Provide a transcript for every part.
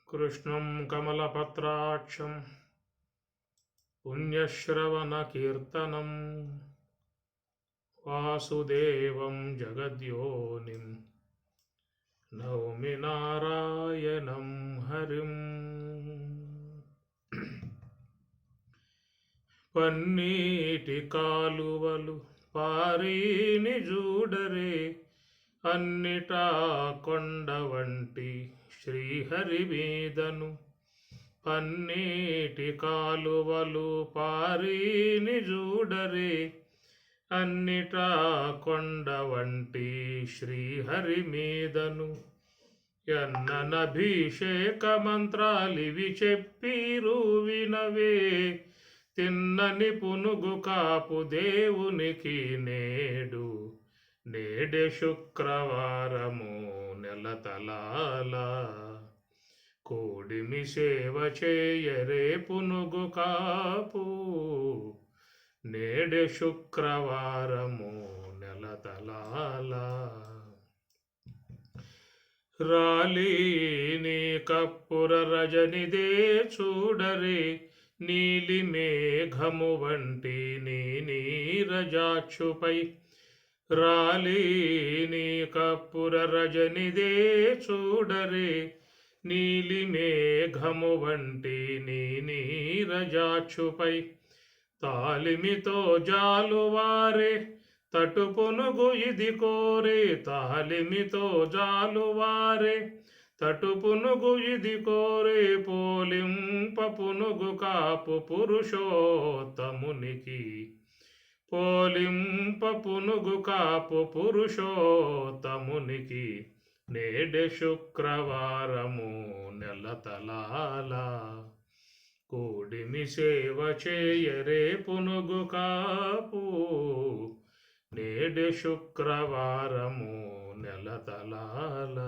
कृष्णं कमलपत्राक्षं पुण्यश्रवणकीर्तनं वासुदेवं जगद्योनिं नौमि नारायणं हरिम्। పన్నీటి కాలువలు పారీని జూడరే, అన్నిటా కొండ వంటి శ్రీహరి మీదను. పన్నీటి కాలువలు పారీని జూడరే, అన్నిటా కొండ వంటి శ్రీహరి మీదను. ఎన్ననభిషేక మంత్రాలివి చెప్పిరు వినవే, తిన్నని పునుగు కాపు దేవునికి నేడే శుక్రవారము నెలతలాల. కోడిమి సేవ చేయరే పునుగు కాపు, నేడే శుక్రవారము నెలతలాల. రాలీని కప్పుర రజనిదే చూడరే, నీలి మేఘము వంటి నీ నీరజాక్షుపై. రాలీని కప్పుర రజనిదే చూడరే, నీలి మేఘము వంటి నీ నీరజాక్షుపై. తాలిమితో జాలువారే తటుపునుగు ఇది కోరే, తాలిమితో జాలువారే తటుపునుగు ఇది కోరే. పోలింప పునుగు కాపు పురుషోత్తమునికి, పోలింప పునుగు కాపు పురుషోత్తమునికి. నేడే శుక్రవారము నెలతలాల, కోడిమి సేవ చేయరే పునుగు కాపు, నేడే శుక్రవారము నెలతలాల.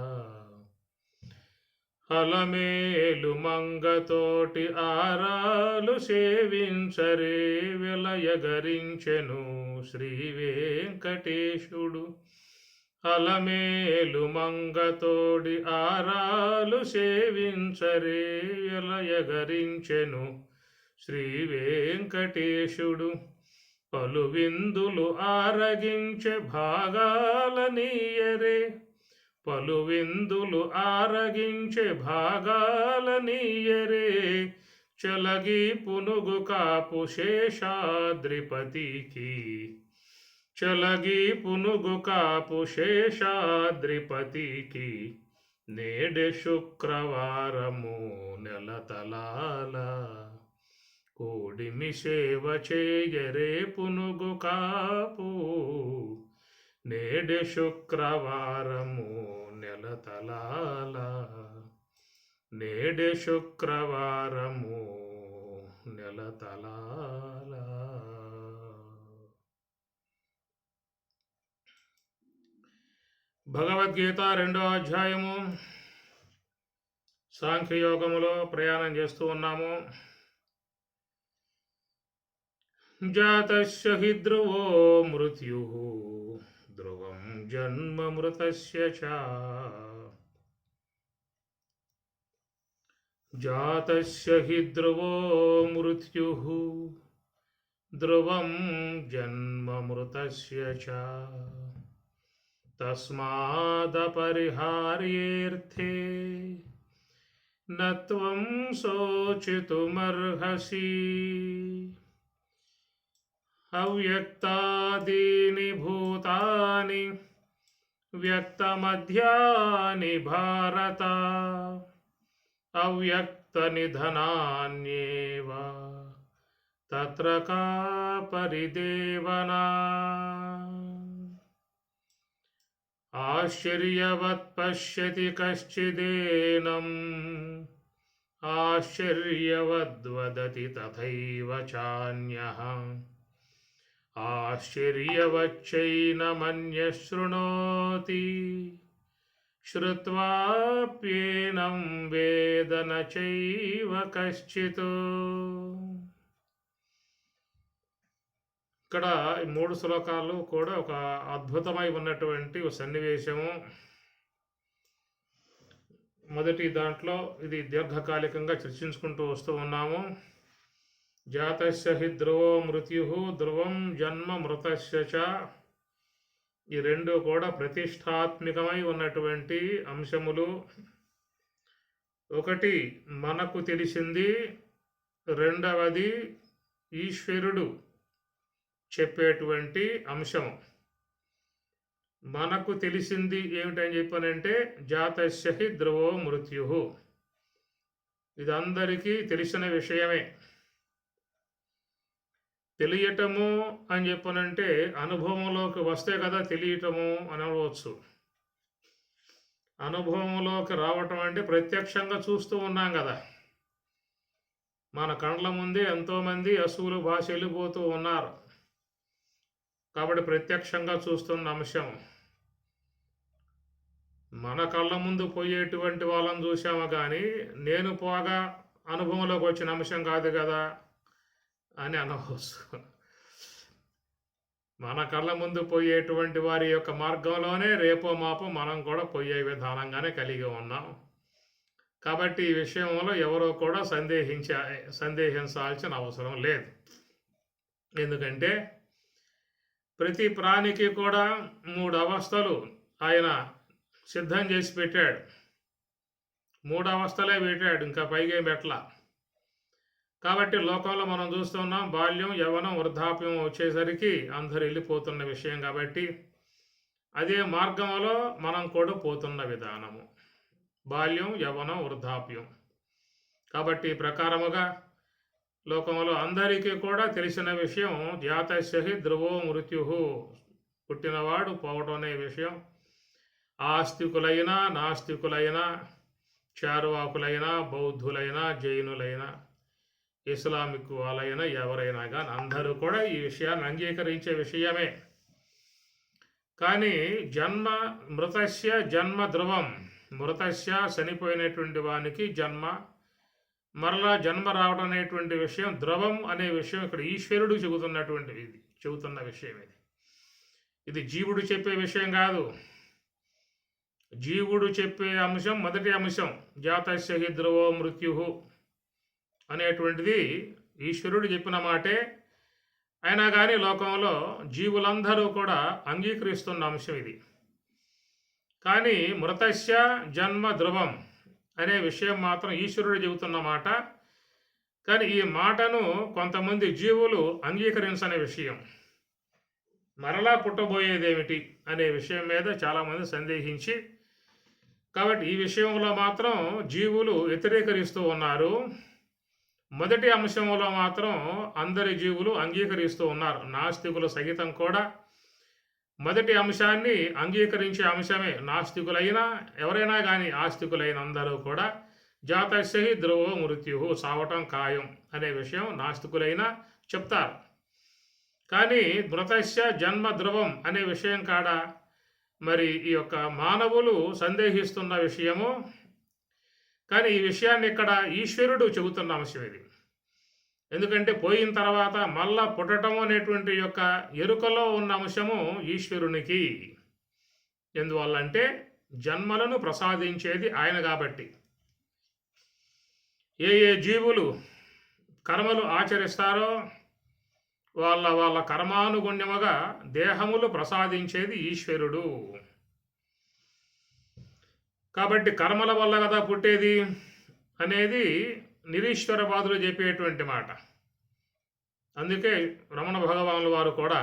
అలమేలు మంగతోటి ఆరాలు సేవించరే, విలయగరించెను శ్రీ వెంకటేశుడు. అలమేలు మంగతోడి ఆరాలు సేవించరే, విలయగరించెను శ్రీ వెంకటేశుడు. పలు విందులు ఆరగించే భాగాలనీయరే, పలు విందులు ఆరగించే భాగాలనీయరే. చలగి పునుగు కాపు శేషాద్రిపతికి, చలగి పునుగు కాపు శేషాద్రిపతికి. నేడే శుక్రవారము నెలతలాల, కోడిమి సేవ చేయరే పునుగు కాపు, నేడే శుక్రవారము నెలతలాల. నేడే శుక్రవారము నెలతలాల. భగవద్గీత 2వ అధ్యాయము. సాంఖ్యయోగములో ప్రయాణం చేస్తూ ఉన్నాము. జాతస్య హి ధ్రువో మృత్యుః, ధ్రువం జన్మ మృతస్య చ. జాతస్య హి ధ్రువో మృత్యుః, ధ్రువం జన్మ మృతస్య చ. తస్మాదపరిహార్యేర్థే నత్వం శోచితుమర్హసి. అవ్యక్తాదీని భూతాని వ్యక్తమధ్యాని భారత, అవ్యక్తనిధనాన్యేవ తత్ర కా పరిదేవనా. ఆశ్చర్యవత్ పశ్యతి కశ్చిదేనం, ఆశ్చర్యవద్వదతి తథైవ చాన్యః. ఆశ్చర్యవచ్చైనమన్యః శృణోతి, శ్రుత్వాప్యేనం వేద న చైవ కశ్చిత్. ఇక్కడ ఈ 3 శ్లోకాలు కూడా ఒక అద్భుతమై ఉన్నటువంటి ఒక సన్నివేశము. మొదటి దాంట్లో ఇది దీర్ఘకాలికంగా చర్చించుకుంటూ వస్తూ ఉన్నాము. జాతస్య హి ధ్రువో మృత్యు ధ్రువం జన్మ మృతస్య చ. ఈ రెండు కూడా ప్రతిష్టాత్మకమై ఉన్నటువంటి అంశములు. ఒకటి మనకు తెలిసింది, రెండవది ఈశ్వరుడు చెప్పేటువంటి అంశము. మనకు తెలిసింది ఏమిటని చెప్పానంటే జాతస్య హి ధ్రువో మృత్యు. ఇది అందరికీ తెలిసిన విషయమే. తెలియటము అని చెప్పనంటే అనుభవంలోకి వస్తే కదా తెలియటము అనవచ్చు. అనుభవంలోకి రావటం అంటే ప్రత్యక్షంగా చూస్తూ ఉన్నాం కదా. మన కండ్ల ముందే ఎంతోమంది అసువులు భాష వెళ్ళిపోతూ ఉన్నారు కాబట్టి ప్రత్యక్షంగా చూస్తున్న అంశం. మన కళ్ళ ముందు పోయేటువంటి వాళ్ళని చూసాము కానీ నేను పోగా అనుభవంలోకి వచ్చిన అంశం కాదు కదా అని అనవచ్చు. మన కళ్ళ ముందు పోయేటువంటి వారి యొక్క మార్గంలోనే రేపో మాపో మనం కూడా పోయే విధానంగానే కలిగి ఉన్నాం. కాబట్టి ఈ విషయంలో ఎవరో కూడా సందేహించాల్సిన అవసరం లేదు. ఎందుకంటే ప్రతి ప్రాణికి కూడా 3 అవస్థలు ఆయన సిద్ధం చేసి పెట్టాడు. 3 అవస్థలే పెట్టాడు, ఇంకా పైగా పెట్టల. కాబట్టి లోకంలో మనం చూస్తున్నాం, బాల్యం, యవ్వనం, వృద్ధాప్యం వచ్చేసరికి అందరు వెళ్ళిపోతున్న విషయం. కాబట్టి అదే మార్గంలో మనం కూడా పోతున్న విధానము బాల్యం, యవ్వనం, వృద్ధాప్యం. కాబట్టి ప్రకారముగా లోకంలో అందరికీ కూడా తెలిసిన విషయం జాతస్య హి ధ్రువో మృత్యు. పుట్టినవాడు పోవడం అనే విషయం ఆస్తికులైనా నాస్తికులైనా చారువాకులైనా బౌద్ధులైనా జైనులైనా ఇస్లామిక్ వాళ్ళైనా ఎవరైనా కానీ అందరూ కూడా ఈ విషయాన్ని అంగీకరించే విషయమే. కానీ మృతస్య జన్మ ధ్రువం. మృతస్య చనిపోయినటువంటి వానికి జన్మ, మరలా జన్మ రావడం అనేటువంటి విషయం ధ్రువం అనే విషయం ఇక్కడ ఈశ్వరుడు చెబుతున్న విషయం. ఇది జీవుడు చెప్పే విషయం కాదు. జీవుడు చెప్పే అంశం మొదటి అంశం జాతస్య హి ధ్రువో మృత్యు అనేటువంటిది ఈశ్వరుడు చెప్పిన మాటే. అయినా కానీ లోకంలో జీవులందరూ కూడా అంగీకరిస్తున్న అంశం ఇది. కానీ మృతస్య జన్మ ధ్రువం అనే విషయం మాత్రం ఈశ్వరుడు చెబుతున్న మాట. కానీ ఈ మాటను కొంతమంది జీవులు అంగీకరించని విషయం. మరలా పుట్టబోయేదేమిటి అనే విషయం మీద చాలామంది సందేహించి, కాబట్టి ఈ విషయంలో మాత్రం జీవులు వ్యతిరేకరిస్తూ ఉన్నారు. మొదటి అంశంలో మాత్రం అందరి జీవులు అంగీకరిస్తూ ఉన్నారు. నాస్తికులు సహితం కూడా మొదటి అంశాన్ని అంగీకరించే అంశమే. నాస్తికులైనా ఎవరైనా కానీ ఆస్తికులైన అందరూ కూడా జాతస్య హి ధ్రువో మృత్యు, సావటం ఖాయం అనే విషయం నాస్తికులైనా చెప్తారు. కానీ మృతస్య జన్మ ధ్రువం అనే విషయం కాడ మరి ఈ యొక్క మానవులు సందేహిస్తున్న విషయము. కానీ ఈ విషయాన్ని ఇక్కడ ఈశ్వరుడు చెబుతున్న అంశం ఇది. ఎందుకంటే పోయిన తర్వాత మళ్ళా పుట్టడం అనేటువంటి యొక్క ఎరుకలో ఉన్న అంశము ఈశ్వరునికి. ఎందువల్ల అంటే జన్మలను ప్రసాదించేది ఆయన కాబట్టి. ఏ జీవులు కర్మలు ఆచరిస్తారో వాళ్ళ కర్మానుగుణ్యముగా దేహములు ప్రసాదించేది ఈశ్వరుడు. కాబట్టి కర్మల వల్ల కదా పుట్టేది అనేది నిరీశ్వరవాదులు చెప్పేటువంటి మాట. అందుకే రమణ భగవానుల వారు కూడా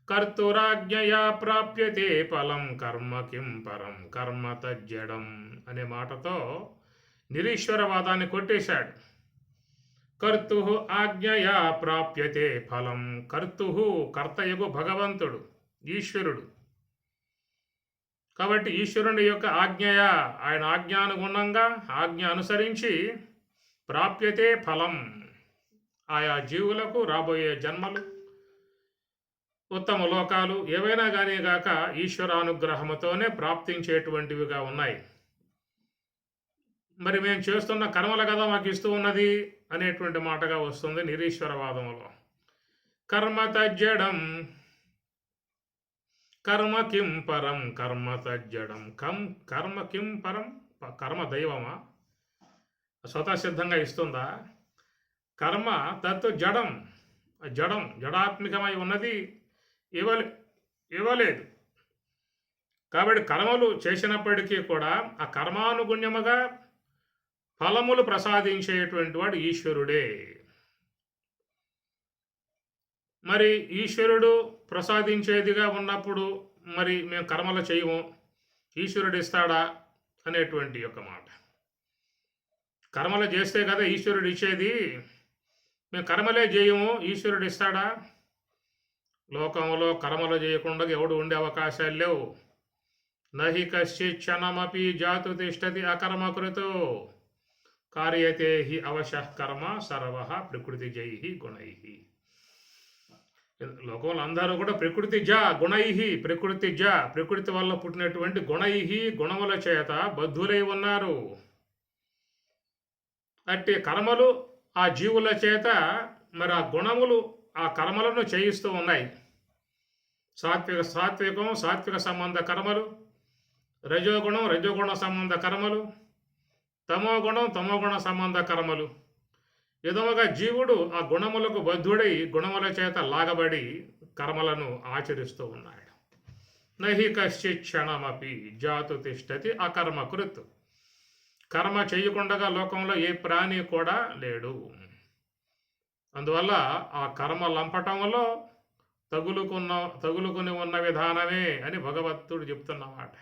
కర్తురాజ్ఞయా ప్రాప్యతే ఫలం కర్మ కిం పరం కర్మ తజ్జడం అనే మాటతో నిరీశ్వరవాదాన్ని కొట్టేశాడు. కర్తు ఆజ్ఞయా ప్రాప్యతే ఫలం. కర్తయగు భగవంతుడు, ఈశ్వరుడు. కాబట్టి ఈశ్వరుని యొక్క ఆజ్ఞయ, ఆయన ఆజ్ఞానుగుణంగా ఆజ్ఞ అనుసరించి ప్రాప్యతే ఫలం, ఆయా జీవులకు రాబోయే జన్మలు, ఉత్తమ లోకాలు ఏవైనా కానీ గాక ఈశ్వరానుగ్రహముతోనే ప్రాప్తించేటువంటివిగా ఉన్నాయి. మరి మేము చేస్తున్న కర్మల కదా మాకు ఇస్తూ ఉన్నది అనేటువంటి మాటగా వస్తుంది నిరీశ్వరవాదములో. కర్మ తజ్జడం కర్మ కిం పరం కర్మ తజ్జడం కర్మ కిం పరం కర్మ దైవమా? స్వతసిద్ధంగా ఇస్తుందా? కర్మ తత్తు జడం, జడాత్మికమై ఉన్నది ఇవ్వలే ఇవ్వలేదు. కాబట్టి కర్మలు చేసినప్పటికీ కూడా ఆ కర్మానుగుణ్యముగా ఫలములు ప్రసాదించేటువంటి వాడు ఈశ్వరుడే. మరి ఈశ్వరుడు ప్రసాదించేదిగా ఉన్నప్పుడు మరి మేము కర్మలు చేయము, ఈశ్వరుడు ఇస్తాడా అనేటువంటి యొక్క మాట. కర్మలు చేస్తే కదా ఈశ్వరుడు ఇచ్చేది, మేము కర్మలే చేయము, ఈశ్వరుడు ఇస్తాడా? లోకంలో కర్మలు చేయకుండా ఎవడు ఉండే అవకాశాలు లేవు. నహి కశ్చిత్ క్షణమపి జాతు తిష్టతి అకర్మకృతో కార్యతే హి అవశః కర్మ సర్వః ప్రకృతి జై గుణై. లోకంలో అందరూ కూడా ప్రకృతి గుణై, ప్రకృతి వల్ల పుట్టినటువంటి గుణై, గుణముల చేత బద్ధులై ఉన్నారు. అట్టి కర్మలు ఆ జీవుల చేత మరి ఆ గుణములు ఆ కర్మలను చేయిస్తూ ఉన్నాయి. సాత్విక సంబంధ కర్మలు, రజోగుణ సంబంధ కర్మలు, తమోగుణ సంబంధ కర్మలు. విధముగా జీవుడు ఆ గుణములకు బద్ధుడై గుణముల చేత లాగబడి కర్మలను ఆచరిస్తూ ఉన్నాడు. నహి కశ్చిత్ క్షణమపి జాతు తిష్టతి అకర్మకృత్. కర్మ చేయకుండా లోకంలో ఏ ప్రాణి కూడా లేడు. అందువల్ల ఆ కర్మ లంపటంలో తగులుకుని ఉన్న విధానమే అని భగవంతుడు చెప్తున్నమాట.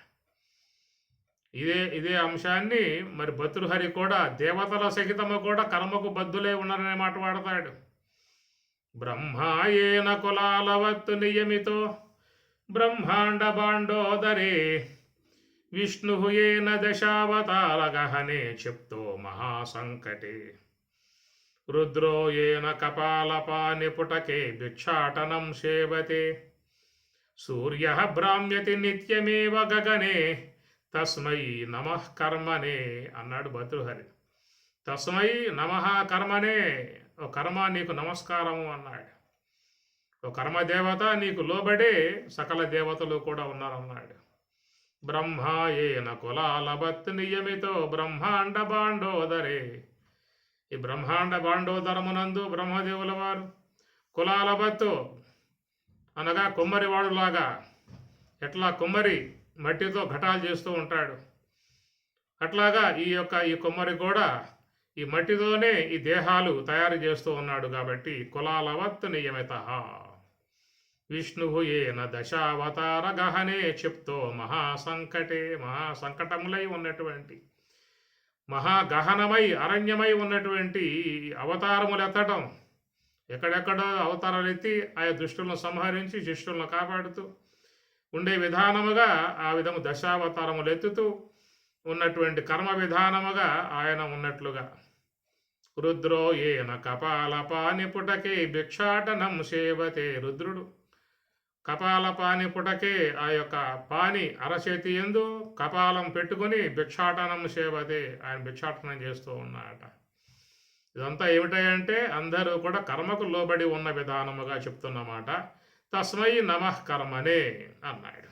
ఇదే అంశాన్ని మరి భర్తృహరి కూడా దేవతల సహితము కూడా కర్మకు బద్ధులే ఉన్నారనే మాట వాడతాడు. బ్రహ్మాయేన కులాలవత్తు నియమితో బ్రహ్మాండ బాండోదరే విష్ణు ఏన దశావతార గహనే చెప్తో మహాసంకటే రుద్రో ఏన కపాలపానిపుటకే భిక్షాటనం సేవతే సూర్య భ్రామ్యతి నిత్యమేవ గగనే తస్మై నమః కర్మనే అన్నాడు భర్తృహరి. తస్మై నమః కర్మనే, ఓ కర్మ నీకు నమస్కారము అన్నాడు. ఓ కర్మదేవత నీకు లోబడే సకల దేవతలు కూడా ఉన్నారన్నాడు. బ్రహ్మాయేన కులాలవత్ నియమితో బ్రహ్మాండ బాండోదరే. ఈ బ్రహ్మాండ బాండోదరమునందు బ్రహ్మదేవుల వారు కులాలవత్తు అనగా కుమ్మరివాడులాగా, ఎట్లా కుమ్మరి మట్టితో ఘటాలు చేస్తూ ఉంటాడు, అట్లాగా ఈ కుమ్మరి కూడా ఈ మట్టితోనే ఈ దేహాలు తయారు చేస్తూ ఉన్నాడు. కాబట్టి కులాలవత్ నియమిత విష్ణు ఏన దశావతార గహనే చెప్తో మహాసంకటే. మహాసంకటములై ఉన్నటువంటి మహాగహనమై అరణ్యమై ఉన్నటువంటి అవతారములు ఎత్తటం, ఎక్కడెక్కడో అవతారాలు ఎత్తి ఆయా దుష్టులను సంహరించి శిష్టులను కాపాడుతూ ఉండే విధానముగా ఆ విధము దశావతారములు ఎత్తుతూ ఉన్నటువంటి కర్మ విధానముగా ఆయన ఉన్నట్లుగా. రుద్రో ఏన కపాలపాని పుటకే భిక్షాటనం సేవతే. రుద్రుడు కపాలపాని పుటకే ఆ యొక్క పాని అరచేతి యందు కపాలం పెట్టుకుని భిక్షాటనం సేవతే, ఆయన భిక్షాటనం చేస్తూ ఉన్నాడట. ఇదంతా ఏమిటంటే అందరూ కూడా కర్మకు లోబడి ఉన్న విధానముగా చెప్తున్నమాట. తస్మై నమః కర్మనే అన్నాడు.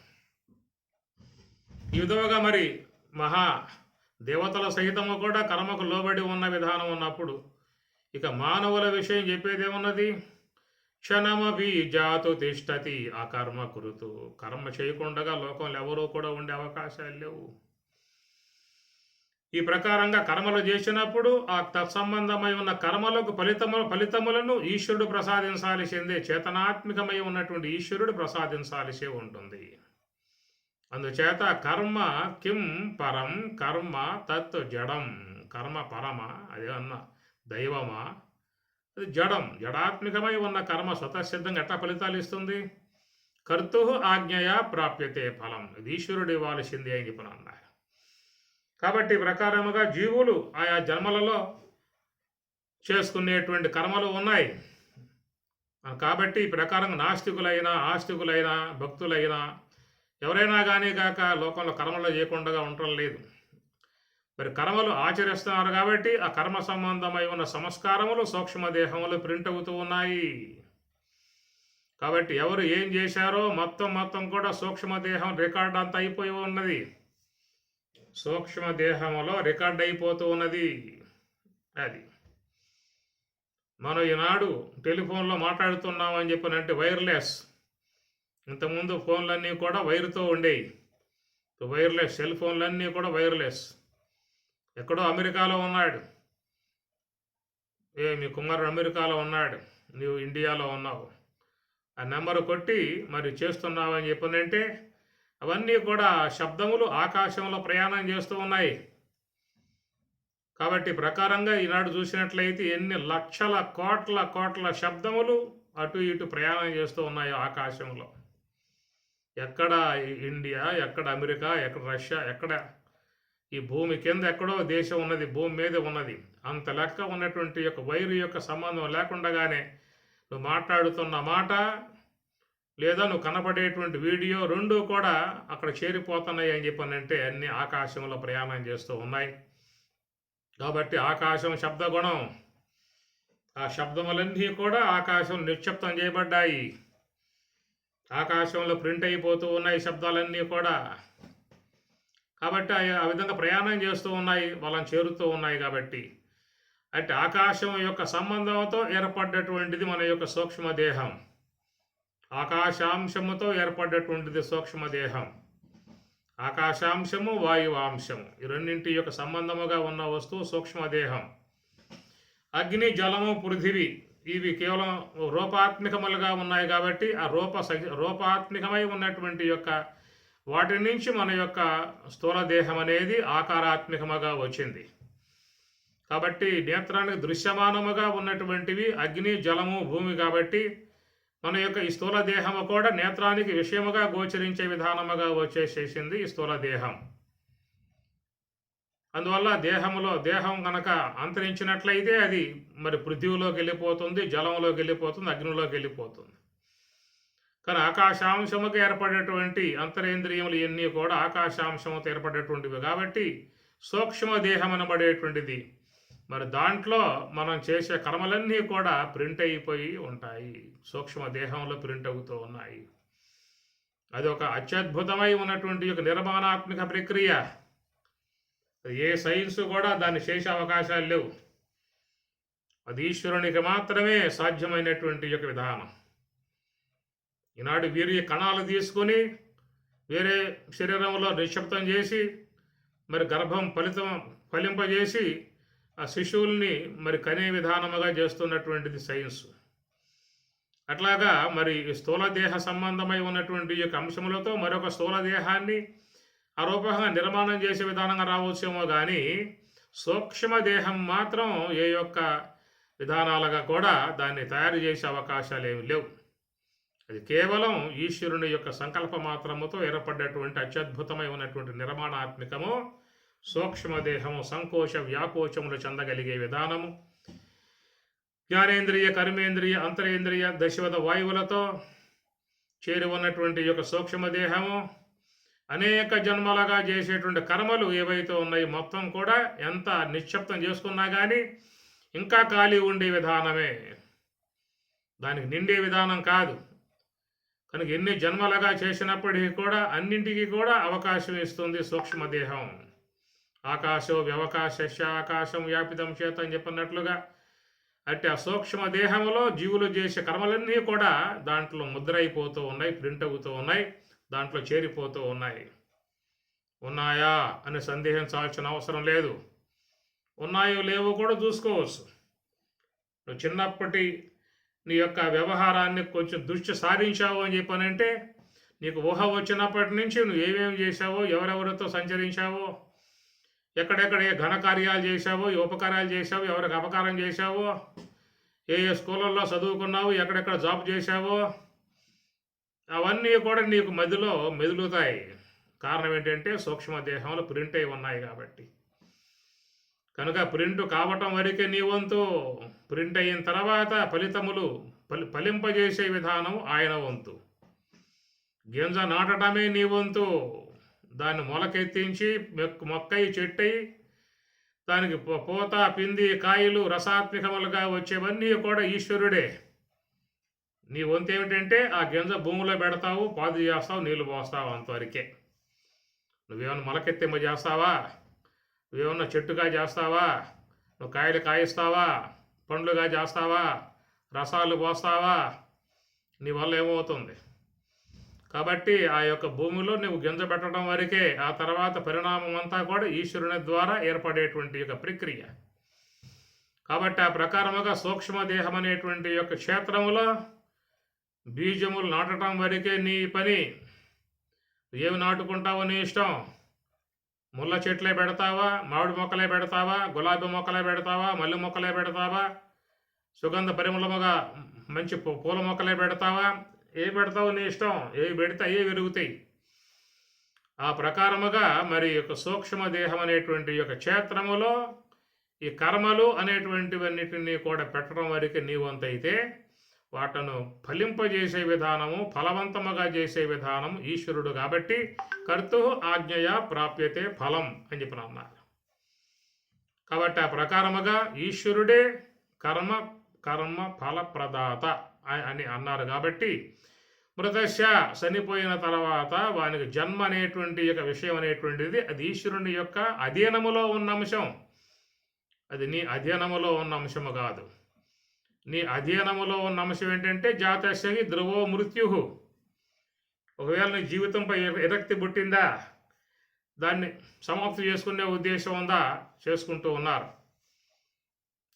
ఈ విధముగా మరి మహా దేవతల సహితము కూడా కర్మకు లోబడి ఉన్న విధానం ఉన్నప్పుడు ఇక మానవుల విషయం చెప్పేదేమున్నది? క్షణమపి జాతు తిష్టతి అకర్మ కురుతు. కర్మ చేయకుండా లోకంలో ఎవరూ కూడా ఉండే అవకాశాలు లేవు. ఈ ప్రకారంగా కర్మలు చేసినప్పుడు ఆ తత్సంబంధమై ఉన్న కర్మలకు ఫలితములను ఈశ్వరుడు ప్రసాదించాల్సిందే. చేతనాత్మికమై ఉన్నటువంటి ఈశ్వరుడు ప్రసాదించాల్సి ఉంటుంది. అందుచేత కర్మ కిం పరం కర్మ తత్ జడం. కర్మ పరమ, అదేమన్నా దైవమా? అది జడాత్మికమై ఉన్న కర్మ స్వతసిద్ధంగా ఎట్లా ఫలితాలు ఇస్తుంది? కర్తు ఆజ్ఞయా ప్రాప్యతే ఫలం. ఇది ఈశ్వరుడు ఇవ్వాల్సింది అని చెప్పిన అన్నారు. కాబట్టి ప్రకారముగా జీవులు ఆయా జన్మలలో చేసుకునేటువంటి కర్మలు ఉన్నాయి. కాబట్టి ఈ ప్రకారంగా నాస్తికులైనా ఆస్తికులైనా భక్తులైనా ఎవరైనా కానీ కాక లోకంలో కర్మలు చేయకుండా ఉండటం లేదు. మరి కర్మలు ఆచరిస్తున్నారు కాబట్టి ఆ కర్మ సంబంధమై ఉన్న సంస్కారములు సూక్ష్మదేహములు ప్రింట్ అవుతూ ఉన్నాయి. కాబట్టి ఎవరు ఏం చేశారో మొత్తం కూడా సూక్ష్మదేహం రికార్డ్ అంతా అయిపోయి ఉన్నది. సూక్ష్మ దేహంలో రికార్డ్ అయిపోతూ ఉన్నది. అది మనం ఈనాడు టెలిఫోన్లో మాట్లాడుతున్నాం అని చెప్పినంటే వైర్లెస్. ఇంతకుముందు ఫోన్లన్నీ కూడా వైర్తో ఉండేవి. వైర్లెస్ సెల్ ఫోన్లన్నీ కూడా వైర్లెస్. ఎక్కడో అమెరికాలో ఉన్నాడు, మీ కుమారుడు అమెరికాలో ఉన్నాడు, నీవు ఇండియాలో ఉన్నావు, ఆ నెంబరు కొట్టి మరి చేస్తున్నావు అని చెప్పినంటే అవన్నీ కూడా శబ్దములు ఆకాశంలో ప్రయాణం చేస్తూ ఉన్నాయి. కాబట్టి ప్రకారంగా ఈనాడు చూసినట్లయితే ఎన్ని లక్షల కోట్ల కోట్ల శబ్దములు అటు ఇటు ప్రయాణం చేస్తూ ఉన్నాయి ఆకాశంలో. ఎక్కడ ఇండియా, ఎక్కడ అమెరికా, ఎక్కడ రష్యా, ఎక్కడ ఈ భూమి కింద ఎక్కడో దేశం ఉన్నది, భూమి మీద ఉన్నది. అంత లెక్క ఉన్నటువంటి యొక్క వైరు యొక్క సంబంధం లేకుండానే నువ్వు మాట్లాడుతున్న మాట లేదా నువ్వు కనపడేటువంటి వీడియో రెండూ కూడా అక్కడ చేరిపోతున్నాయి అని చెప్పనంటే అన్ని ఆకాశంలో ప్రయాణం చేస్తూ ఉన్నాయి. కాబట్టి ఆకాశం శబ్దగుణం, ఆ శబ్దములన్నీ కూడా ఆకాశం నిశ్శబ్దం చేయబడ్డాయి. ఆకాశంలో ప్రింట్ అయిపోతూ ఉన్నాయి శబ్దాలన్నీ కూడా. కాబట్టి ఆ విధంగా ప్రయాణం చేస్తూ ఉన్నాయి, వాళ్ళని చేరుతూ ఉన్నాయి. కాబట్టి అంటే ఆకాశం యొక్క సంబంధంతో ఏర్పడ్డటువంటిది మన యొక్క సూక్ష్మదేహం. ఆకాశాంశముతో ఏర్పడ్డటువంటిది సూక్ష్మదేహం. ఆకాశాంశము, వాయువాంశము, ఈ రెండింటి యొక్క సంబంధముగా ఉన్న వస్తువు సూక్ష్మదేహం. అగ్ని, జలము, పృథివీ ఇవి కేవలం రూపాత్మికములుగా ఉన్నాయి. కాబట్టి ఆ రూపాత్మికమై ఉన్నటువంటి యొక్క వాటి నుంచి మన యొక్క స్థూల దేహం అనేది ఆకారాత్మకముగా వచ్చింది. కాబట్టి నేత్రానికి దృశ్యమానముగా ఉన్నటువంటివి అగ్ని, జలము, భూమి. కాబట్టి మన యొక్క ఈ స్థూల దేహము కూడా నేత్రానికి విషయముగా గోచరించే విధానముగా వచ్చేసేసింది ఈ స్థూల దేహం. అందువల్ల దేహం కనుక అంతరించినట్లయితే అది మరి పృథ్వీలోకి వెళ్ళిపోతుంది, జలంలోకి వెళ్ళిపోతుంది, అగ్నిలోకి వెళ్ళిపోతుంది. కానీ ఆకాశాంశముకు ఏర్పడేటువంటి అంతరేంద్రియములు ఇవన్నీ కూడా ఆకాశాంశముతో ఏర్పడేటువంటివి. కాబట్టి సూక్ష్మదేహం అనబడేటువంటిది మరి దాంట్లో మనం చేసే కర్మలన్నీ కూడా ప్రింట్ అయిపోయి ఉంటాయి, సూక్ష్మదేహంలో ప్రింట్ అవుతూ ఉన్నాయి. అది ఒక అత్యద్భుతమై ఉన్నటువంటి ఒక నిర్మాణాత్మక ప్రక్రియ. ఏ సైన్స్ కూడా దాన్ని చేసే అవకాశాలు లేవు. అది ఈశ్వరునికి మాత్రమే సాధ్యమైనటువంటి యొక్క విధానం. ఈనాడు వీరి కణాలు తీసుకొని వేరే శరీరంలో నిశ్శబ్దం చేసి మరి గర్భం ఫలింపజేసి ఆ శిశువుల్ని మరి కనే విధానముగా చేస్తున్నటువంటిది సైన్స్. అట్లాగా మరి స్థూల దేహ సంబంధమై ఉన్నటువంటి యొక్క అంశములతో మరొక స్థూల దేహాన్ని ఆ రూపంగా నిర్మాణం చేసే విధానంగా రావచ్చేమో కానీ సూక్ష్మదేహం మాత్రం ఏ యొక్క విధానాలుగా కూడా దాన్ని తయారు చేసే అవకాశాలు ఏమి లేవు. అది కేవలం ఈశ్వరుని యొక్క సంకల్ప మాత్రముతో ఏర్పడ్డటువంటి అత్యద్భుతమై ఉన్నటువంటి నిర్మాణాత్మకము సూక్ష్మదేహము. సంకోచ వ్యాకోచములు చెందగలిగే విధానము, జ్ఞానేంద్రియ, కర్మేంద్రియ, అంతరేంద్రియ, దశవద వాయువులతో చేరి ఉన్నటువంటి యొక్క సూక్ష్మదేహము అనేక జన్మలుగా చేసేటువంటి కర్మలు ఏవైతే ఉన్నాయో మొత్తం కూడా ఎంత నిశ్శబ్దం చేసుకున్నా కానీ ఇంకా ఖాళీ ఉండే విధానమే, దానికి నిండే విధానం కాదు. కనుక ఎన్ని జన్మలుగా చేసినప్పటికీ కూడా అన్నింటికీ కూడా అవకాశం ఇస్తుంది సూక్ష్మదేహం. ఆకాశో వ్యవకాశ ఆకాశం వ్యాపితం చేత అని చెప్పినట్లుగా అంటే ఆ సూక్ష్మదేహంలో జీవులు చేసే కర్మలన్నీ కూడా దాంట్లో ముద్ర అయిపోతూ ఉన్నాయి, ప్రింట్ అవుతూ ఉన్నాయి, దాంట్లో చేరిపోతూ ఉన్నాయి. ఉన్నాయా అని సందేహించాల్సిన అవసరం లేదు. ఉన్నాయో లేవో కూడా చూసుకోవచ్చు. నువ్వు చిన్నప్పటి నీ యొక్క వ్యవహారాన్ని కొంచెం దృష్టి సారించావు అని చెప్పానంటే నీకు ఊహ వచ్చినప్పటి నుంచి నువ్వు ఏమేమి చేశావో, ఎవరెవరితో సంచరించావో, ఎక్కడెక్కడ ఏ ఘనకార్యాలు చేశావో, ఏ ఉపకార్యాలు చేశావో, ఎవరికి అపకారం చేశావో, ఏ స్కూళ్ళల్లో చదువుకున్నావు, ఎక్కడెక్కడ జాబ్ చేశావో అవన్నీ కూడా నీకు మదిలో మెదులుతాయి. కారణం ఏంటంటే సూక్ష్మదేహంలో ప్రింట్ అయి ఉన్నాయి కాబట్టి. కనుక ప్రింట్ కావటం వరకే నీ వంతు. ప్రింట్ అయిన తర్వాత ఫలితములు ఫలింపజేసే విధానం ఆయన వంతు. గింజ నాటడమే నీ వంతు. దాన్ని మొలకెత్తించి మొక్కయి చెట్టయి దానికి పూత, పిండి, కాయలు రసాత్మకములుగా వచ్చేవన్నీ కూడా ఈశ్వరుడే. నీ వంతు ఏమిటంటే ఆ గింజ భూమిలో పెడతావు, పాదు చేస్తావు, నీళ్లు పోస్తావు, అంతవరకే. నువ్వేమన్నా మొలకెత్తింప చేస్తావా? నువ్వేమన్నా చెట్టుగా చేస్తావా? నువ్వు కాయలు కాయిస్తావా? పండ్లుగా చేస్తావా? రసాలు పోస్తావా? నీ వల్ల ఏమవుతుంది? కాబట్టి ఆ యొక్క భూమిలో నువ్వు గింజ పెట్టడం వరకే, ఆ తర్వాత పరిణామం అంతా కూడా ఈశ్వరుని ద్వారా ఏర్పడేటువంటి యొక్క ప్రక్రియ. కాబట్టి ఆ ప్రకారముగా సూక్ష్మదేహం అనేటువంటి యొక్క క్షేత్రములో బీజములు నాటడం వరకే నీ పని. ఏమి నాటుకుంటావో నీ ఇష్టం. ముళ్ళ చెట్లే పెడతావా? మామిడి మొక్కలే పెడతావా? గులాబీ మొక్కలే పెడతావా? మల్లె మొక్కలే పెడతావా? సుగంధ పరిమళముగా మంచి పూల మొక్కలే పెడతావా? ఏ పెడతావు నీ ఇష్టం. ఏవి పెడితే అయ్యే పెరుగుతాయి. ఆ ప్రకారముగా మరి యొక్క సూక్ష్మదేహం అనేటువంటి యొక్క క్షేత్రములో ఈ కర్మలు అనేటువంటివన్నిటినీ కూడా పెట్టడం వరకు నీ వంతైతే, వాటను ఫలింపజేసే విధానము, ఫలవంతముగా చేసే విధానం ఈశ్వరుడు. కాబట్టి కర్తు ఆజ్ఞయ ప్రాప్యతే ఫలం అని చెప్పిన అన్నారు. కాబట్టి ఆ ప్రకారముగా ఈశ్వరుడే కర్మ ఫలప్రదాత అని అన్నారు. కాబట్టి మృతశ చనిపోయిన తర్వాత వానికి జన్మ అనేటువంటి యొక్క విషయం అనేటువంటిది అది ఈశ్వరుని యొక్క అధీనములో ఉన్న అంశం. అది నీ అధీనములో ఉన్న అంశము కాదు. నీ అధీనములో ఉన్న అంశం ఏంటంటే జాతస్య ధ్రువో మృత్యు. ఒకవేళ నీ జీవితంపై విరక్తి పుట్టిందా, దాన్ని సమాప్తి చేసుకునే ఉద్దేశం ఉందా, చేసుకుంటూ ఉన్నారు.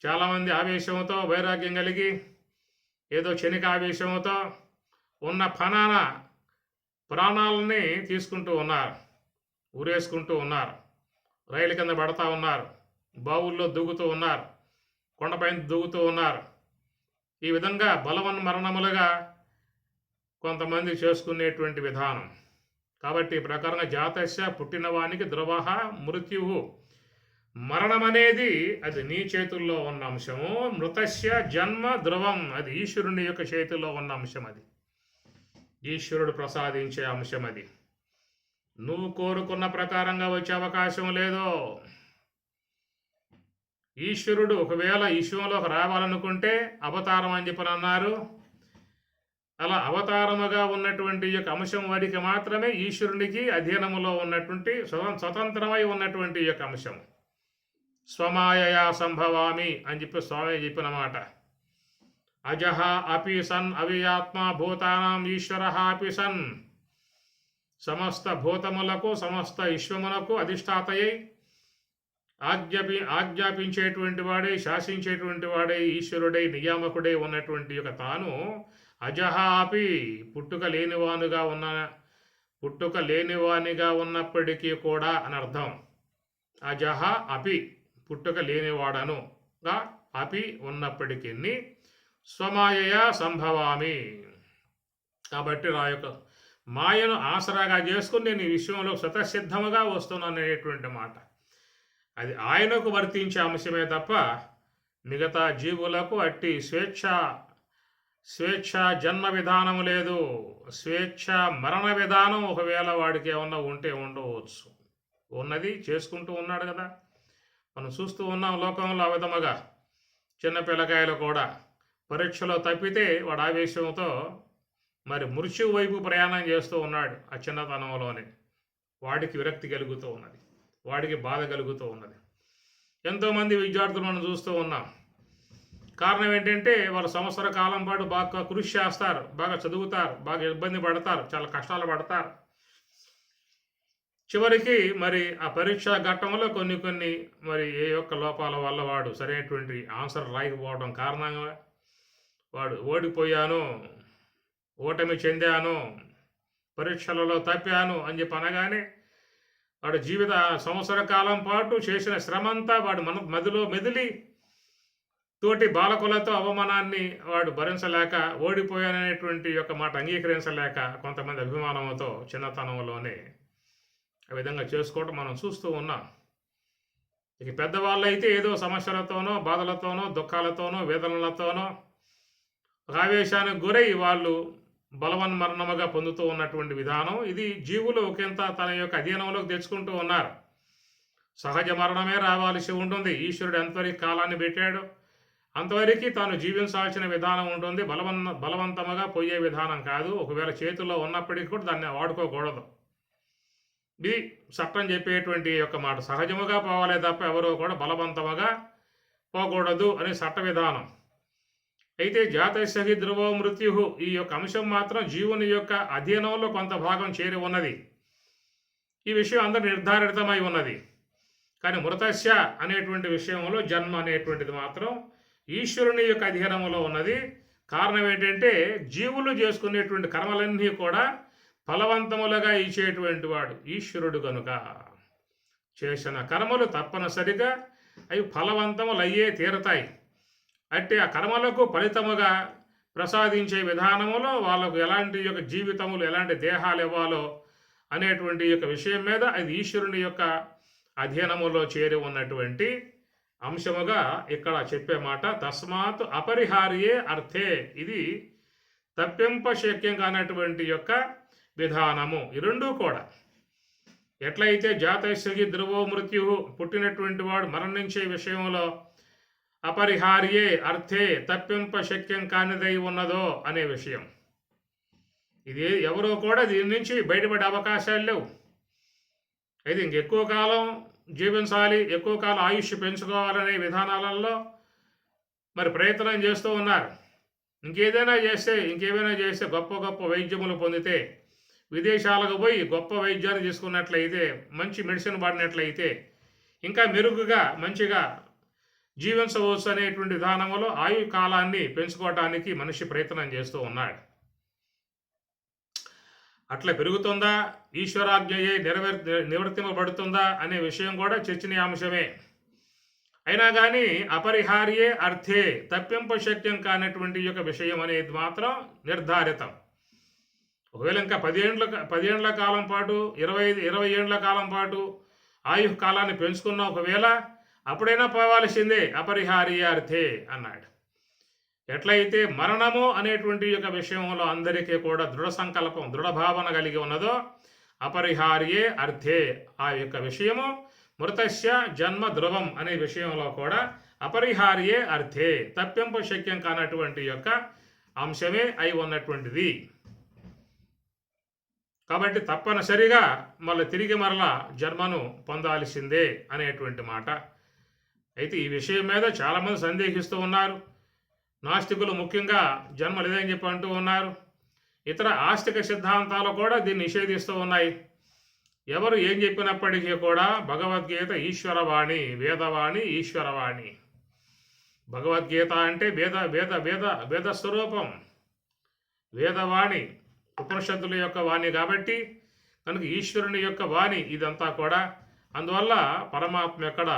చాలామంది ఆవేశంతో వైరాగ్యం కలిగి ఏదో క్షణిక ఆవేశంతో ఉన్న ప్రాణాలని తీసుకుంటూ ఉన్నారు, ఊరేసుకుంటూ ఉన్నారు, రైలు కింద పడతా ఉన్నారు, బావుల్లో దూకుతూ ఉన్నారు, కొండపైన దూకుతూ ఉన్నారు. ఈ విధంగా బలవన్మరణములుగా కొంతమంది చేసుకునేటువంటి విధానం. కాబట్టి ఈ ప్రకారంగా జాతస్య పుట్టిన వానికి ధ్రువ మృత్యువు, మరణం అనేది అది నీ చేతుల్లో ఉన్న అంశము. మృతస్య జన్మ ధ్రువం, అది ఈశ్వరుని యొక్క చేతుల్లో ఉన్న అంశం. అది ఈశ్వరుడు ప్రసాదించే అంశం. అది నువ్వు కోరుకున్న ప్రకారంగా వచ్చే అవకాశం లేదో. ఈశ్వరుడు ఒకవేళ ఈ విశ్వంలోకి రావాలనుకుంటే అవతారం అని చెప్పని అన్నారు. అలా అవతారముగా ఉన్నటువంటి యొక్క అంశం వారికి మాత్రమే ఈశ్వరునికి అధీనములో ఉన్నటువంటి స్వతంత్రమై ఉన్నటువంటి యొక్క అంశం. స్వమాయయా సంభవామి అని చెప్పి స్వామి చెప్పిన మాట. అజహ అపి సన్ అవ్యయాత్మ భూతానాం ఈశ్వర అపి సన్. సమస్త భూతములకు సమస్త విశ్వమునకు అధిష్టాతయై ఆజ్ఞాపించేటువంటి వాడే, శాసించేటువంటి వాడే, ఈశ్వరుడై నియామకుడై ఉన్నటువంటి యొక్క తాను అజహ అపి పుట్టుక లేనివానిగా ఉన్నప్పటికీ కూడా అని అర్థం. అజహ అపి పుట్టుక లేనివాడనుగా అపి ఉన్నప్పటికీ స్వమాయయా సంభవామి. కాబట్టి నా యొక్క మాయను ఆసరాగా చేసుకుని నేను ఈ విషయంలో స్వతసిద్ధముగా వస్తున్నాను అనేటువంటి మాట. అది ఆయనకు వర్తించే అంశమే తప్ప మిగతా జీవులకు అట్టి స్వేచ్ఛ జన్మ విధానం లేదు. స్వేచ్ఛ మరణ విధానం ఒకవేళ వాడికి ఏమన్నా ఉంటే ఉండవచ్చు. ఉన్నది చేసుకుంటూ ఉన్నాడు కదా. మనం చూస్తూ ఉన్నాం లోకంలో ఆ విధముగా. చిన్న పిల్లకాయలు కూడా పరీక్షలో తప్పితే వాడు ఆవేశంతో మరి మృత్యువు వైపు ప్రయాణం చేస్తూ ఉన్నాడు. ఆ చిన్నతనంలోనే వాడికి విరక్తి కలుగుతూ ఉన్నది, వాడికి బాధ కలుగుతూ ఉన్నది. ఎంతోమంది విద్యార్థులను చూస్తూ ఉన్నాం. కారణం ఏంటంటే వాళ్ళు సంవత్సర కాలం పాటు బాగా కృషి చేస్తారు, బాగా చదువుతారు, బాగా ఇబ్బంది పడతారు, చాలా కష్టాలు పడతారు. చివరికి మరి ఆ పరీక్షా ఘట్టంలో కొన్ని మరి ఏ యొక్క లోపాల వల్ల వాడు సరైనటువంటి ఆన్సర్ రాయకపోవడం కారణంగా వాడు ఓడిపోయాను, ఓటమి చెందాను, పరీక్షలలో తప్పాను అని చెప్పి అనగానే వాడు సంవత్సర కాలం పాటు చేసిన శ్రమంతా వాడు మదిలో మెదిలి తోటి బాలకులతో అవమానాన్ని వాడు భరించలేక, ఓడిపోయాననేటువంటి యొక్క మాట అంగీకరించలేక కొంతమంది అభిమానంతో చిన్నతనంలోనే ఆ విధంగా చేసుకోవడం మనం చూస్తూ ఉన్నాం. ఇక పెద్దవాళ్ళు అయితే ఏదో సమస్యలతోనో, బాధలతోనో, దుఃఖాలతోనో, వేదనలతోనో ఆవేశానికి గురై వాళ్ళు బలవన్మరణముగా పొందుతూ ఉన్నటువంటి విధానం. ఇది జీవులు ఒకంత తన యొక్క అధీనంలోకి తెచ్చుకుంటూ ఉన్నారు. సహజ మరణమే రావాల్సి ఉంటుంది. ఈశ్వరుడు ఎంతవరకు కాలాన్ని పెట్టాడు అంతవరకు తాను జీవించాల్సిన విధానం ఉంటుంది. బలవంతముగా పోయే విధానం కాదు. ఒకవేళ చేతుల్లో ఉన్నప్పటికీ కూడా దాన్ని వాడుకోకూడదు. ఇది చట్టం చెప్పేటువంటి యొక్క మాట. సహజముగా పోవాలే తప్ప ఎవరో కూడా బలవంతముగా పోకూడదు అనే చట్ట విధానం. అయితే జాతస్య ధ్రువో మృత్యు, ఈ యొక్క అంశం మాత్రం జీవుని యొక్క అధీనంలో కొంత భాగం చేరి ఉన్నది. ఈ విషయం అందరూ నిర్ధారితమై ఉన్నది. కానీ మృతస్య అనేటువంటి విషయంలో జన్మ అనేటువంటిది మాత్రం ఈశ్వరుని యొక్క అధీనంలో ఉన్నది. కారణం ఏంటంటే జీవులు చేసుకునేటువంటి కర్మలన్నీ కూడా ఫలవంతములుగా ఇచ్చేటువంటి వాడు ఈశ్వరుడు కనుక చేసిన కర్మలు తప్పనిసరిగా అవి ఫలవంతములయ్యే తీరతాయి. అంటే ఆ కర్మలకు ఫలితముగా ప్రసాదించే విధానములో వాళ్ళకు ఎలాంటి యొక్క జీవితములు, ఎలాంటి దేహాలు ఇవ్వాలో అనేటువంటి యొక్క విషయం మీద అది ఈశ్వరుని యొక్క అధీనములో చేరి ఉన్నటువంటి అంశముగా ఇక్కడ చెప్పే మాట. తస్మాత్ అపరిహార్యే అర్థే, ఇది తప్పింపశక్యం కానటువంటి యొక్క విధానము. ఈ రెండూ కూడా ఎట్లయితే జాతస్య ధ్రువో మృత్యు, పుట్టినటువంటి వాడు మరణించే విషయంలో అపరిహార్యే అర్థే తప్పింపశక్యం కానిదై ఉన్నదో అనే విషయం, ఇది ఎవరో కూడా దీని నుంచి బయటపడే అవకాశాలు లేవు. అయితే ఇంకెక్కువ కాలం జీవించాలి, ఎక్కువ కాలం ఆయుష్ పెంచుకోవాలనే విధానాలలో మరి ప్రయత్నం చేస్తూ ఉన్నారు. ఇంకేమైనా చేస్తే గొప్ప గొప్ప వైద్యములు పొందితే, విదేశాలకు పోయి గొప్ప వైద్యాన్ని తీసుకున్నట్లయితే, మంచి మెడిసిన్ వాడినట్లయితే ఇంకా మెరుగుగా మంచిగా జీవించవచ్చు అనేటువంటి విధానంలో ఆయు కాలాన్ని పెంచుకోవటానికి మనిషి ప్రయత్నం చేస్తూ ఉన్నాడు. అట్లా పెరుగుతుందా, ఈశ్వరాజ్ఞయే నివర్తింపబడుతుందా అనే విషయం కూడా చర్చనీయాంశమే. అయినా కానీ అపరిహార్యే అర్థే తప్పింపశక్యం కానటువంటి యొక్క విషయం అనేది మాత్రం నిర్ధారితం. ఒకవేళ ఇంకా 10 ఏండ్ల కాలం పాటు 20 ఏండ్ల కాలం పాటు ఆయు కాలాన్ని పెంచుకున్న ఒకవేళ అప్పుడైనా పోవాల్సిందే, అపరిహార్య అర్థే అన్నాడు. ఎట్లయితే మరణము అనేటువంటి యొక్క విషయంలో అందరికీ కూడా దృఢ సంకల్పం, దృఢ భావన కలిగి ఉన్నదో అపరిహార్యే అర్థే, ఆ యొక్క విషయము మృతస్య జన్మ ధ్రువం అనే విషయంలో కూడా అపరిహార్యే అర్థే తప్పింపశక్యం కానటువంటి యొక్క అంశమే అయి ఉన్నటువంటిది. కాబట్టి తప్పనిసరిగా తిరిగి మరలా జన్మను పొందాల్సిందే అనేటువంటి మాట. అయితే ఈ విషయం మీద చాలామంది సందేహిస్తూ ఉన్నారు. నాస్తికులు ముఖ్యంగా జన్మ లేదని చెప్పి అంటూ ఉన్నారు. ఇతర ఆస్తిక సిద్ధాంతాలు కూడా దీన్ని నిషేధిస్తూ ఉన్నాయి. ఎవరు ఏం చెప్పినప్పటికీ కూడా భగవద్గీత ఈశ్వరవాణి, వేదవాణి ఈశ్వరవాణి. భగవద్గీత అంటే వేద స్వరూపం, వేదవాణి ఉపనిషత్తుల యొక్క వాణి కాబట్టి కనుక ఈశ్వరుని యొక్క వాణి ఇదంతా కూడా. అందువల్ల పరమాత్మ ఎక్కడ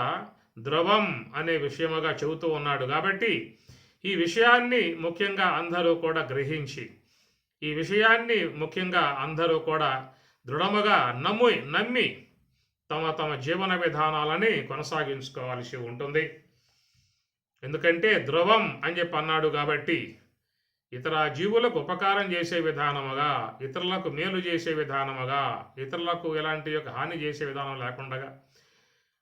ద్రవం అనే విషయముగా చెబుతూ ఉన్నాడు. కాబట్టి ఈ విషయాన్ని ముఖ్యంగా అందరూ కూడా గ్రహించి, ఈ విషయాన్ని ముఖ్యంగా అందరూ కూడా దృఢముగా నమ్మి తమ జీవన విధానాలని కొనసాగించుకోవాల్సి ఉంటుంది. ఎందుకంటే ధ్రువం అని చెప్పి అన్నాడు కాబట్టి ఇతర జీవులకు ఉపకారం చేసే విధానముగా, ఇతరులకు మేలు చేసే విధానముగా, ఇతరులకు ఎలాంటి యొక్క హాని చేసే విధానం లేకుండా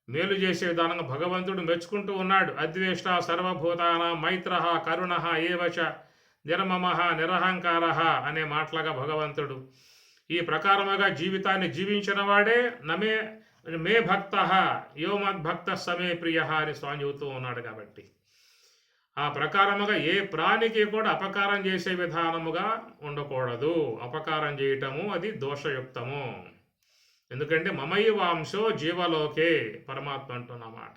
మేలు చేసే విధానంగా భగవంతుడు మెచ్చుకుంటూ ఉన్నాడు. అద్వేష్ట సర్వభూతాన మైత్ర కరుణ ఏవచ నిర్మమ నిరహంకార అనే మాటలుగా భగవంతుడు ఈ ప్రకారముగా జీవితాన్ని జీవించిన వాడే మే భక్త యో మద్భక్త సమే ప్రియ అని స్వామి చెబుతూ ఉన్నాడు. కాబట్టి ఆ ప్రకారముగా ఏ ప్రాణికి కూడా అపకారం చేసే విధానముగా ఉండకూడదు. అపకారం చేయటము అది దోషయుక్తము. ఎందుకంటే మమైవాంశో జీవలోకే పరమాత్మ అంటున్నమాట.